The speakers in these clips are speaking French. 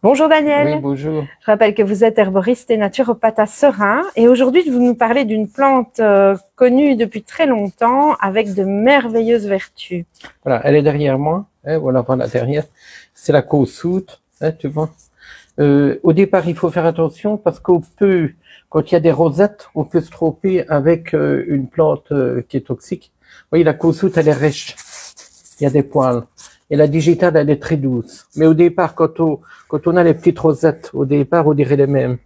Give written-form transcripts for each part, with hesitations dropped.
Bonjour Daniel. Oui, bonjour. Je rappelle que vous êtes herboriste et naturopathe à Serein et aujourd'hui vous nous parlez d'une plante connue depuis très longtemps avec de merveilleuses vertus. Voilà, elle est derrière moi. Hein, voilà, voilà, derrière. C'est la causoute, hein, tu vois. Au départ, il faut faire attention parce qu'on peut, quand il y a des rosettes, on peut se tromper avec une plante qui est toxique. Vous voyez, la causoute, elle est rêche. Il y a des poils. Et la digitale, elle est très douce. Mais au départ, quand on a les petites rosettes, au départ, on dirait les mêmes.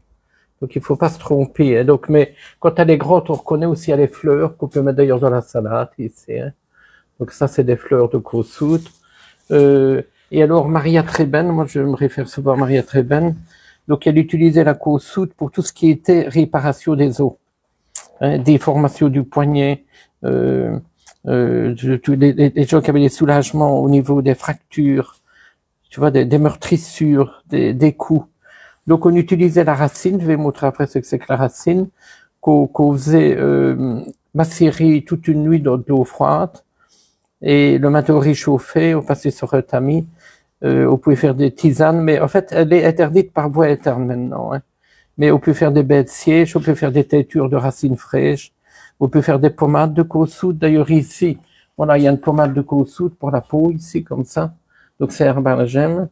Donc, il faut pas se tromper. Hein. Donc, mais quand elle est grande, on reconnaît aussi les fleurs qu'on peut mettre d'ailleurs dans la salade ici. Hein. Donc, ça, c'est des fleurs de causoute. Et alors, Maria Treben, moi, je me réfère souvent à Maria Treben. Donc, elle utilisait la causoute pour tout ce qui était réparation des os, hein, déformation du poignet, les gens qui avaient des soulagements au niveau des fractures, tu vois, des meurtrissures, des coups. Donc, on utilisait la racine, je vais montrer après ce que c'est que la racine, qu'on faisait macérer toute une nuit dans de l'eau froide, et le matin on réchauffait, on passait sur un tamis, on pouvait faire des tisanes, mais en fait, elle est interdite par voie interne maintenant. Hein. Mais on peut faire des baies de siège, on peut faire des teintures de racines fraîches, on peut faire des pommades de causoute. D'ailleurs ici, voilà, il y a une pommade de causoute pour la peau ici, comme ça. Donc c'est herbagem.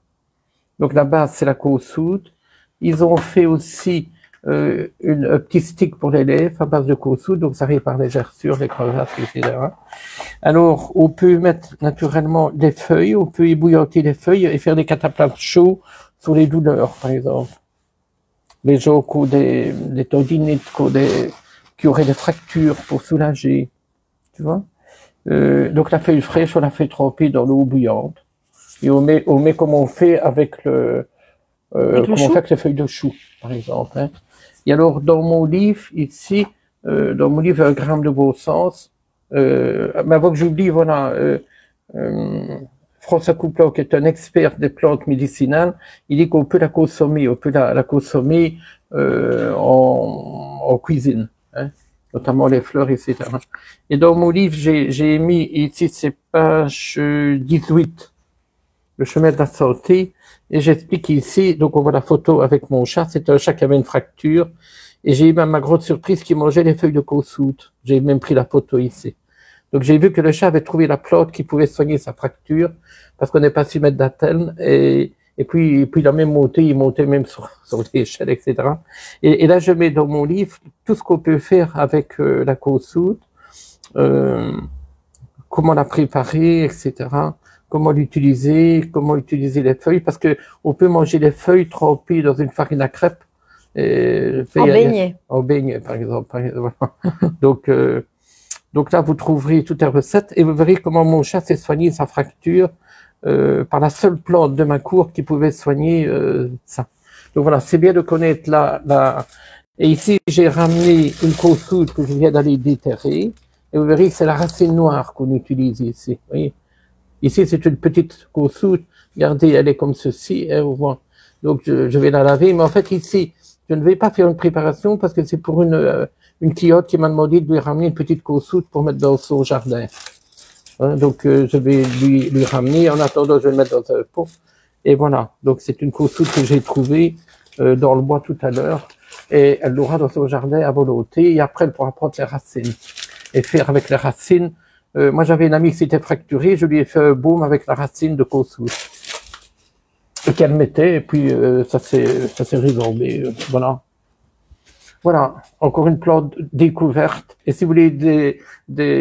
Donc la base c'est la causoute. Ils ont fait aussi un petit stick pour les lèvres à base de causoute, donc ça répare les gerçures, les crevasses, etc. Alors, on peut mettre naturellement des feuilles, on peut ébouillanter les feuilles et faire des cataplasmes chauds sur les douleurs, par exemple. Les gens qui ont des tendinites, qui auraient des fractures pour soulager, tu vois. Donc la feuille fraîche, on la fait tremper dans l'eau bouillante. Et on met comme on fait avec on fait avec les feuilles de chou, par exemple. Hein. Et alors, dans mon livre, ici, dans mon livre, 1 gramme de bon sens, mais avant que j'oublie, voilà, François Couplot, qui est un expert des plantes médicinales, il dit qu'on peut la consommer, la consommer en cuisine, hein, notamment les fleurs, etc. Et dans mon livre, j'ai mis ici, c'est page 18, le chemin de la santé, et j'explique ici, donc on voit la photo avec mon chat, c'est un chat qui avait une fracture, et j'ai eu même ma grande surprise qu'il mangeait les feuilles de causoute. J'ai même pris la photo ici. Donc j'ai vu que le chat avait trouvé la plante qui pouvait soigner sa fracture, parce qu'on n'est pas su mettre d'attel, et puis il a même monté, il montait même sur l'échelle, etc. Et là je mets dans mon livre tout ce qu'on peut faire avec la causoute, comment la préparer, etc. Comment l'utiliser les feuilles, parce que on peut manger les feuilles trempées dans une farine à crêpes. En beignet. En beignet, par exemple. Donc là, vous trouverez toutes les recettes et vous verrez comment mon chat s'est soigné sa fracture par la seule plante de ma cour qui pouvait soigner ça. Donc voilà, c'est bien de connaître Et ici, j'ai ramené une causoute que je viens d'aller déterrer. Et vous verrez que c'est la racine noire qu'on utilise ici. Vous voyez, ici, c'est une petite causoute. Regardez, elle est comme ceci. Hein, vous voyez. Donc, je vais la laver. Mais en fait, ici, je ne vais pas faire une préparation parce que c'est pour une cliente qui m'a demandé de lui ramener une petite causoute pour mettre dans son jardin. Hein, donc, je vais lui ramener. En attendant, je vais le mettre dans un pot. Et voilà. Donc, c'est une causoute que j'ai trouvée dans le bois tout à l'heure. Et elle l'aura dans son jardin à volonté. Et après, elle pourra prendre les racines et faire avec les racines. Moi, j'avais une amie qui s'était fracturée. Je lui ai fait un baume avec la racine de causoute qu'elle mettait, et puis ça s'est résorbé, voilà. Voilà, encore une plante découverte. Et si vous voulez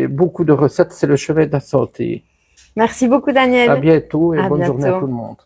beaucoup de recettes, c'est le chemin de la santé. Merci beaucoup Daniel. À bientôt et à bonne bientôt. journée à tout le monde.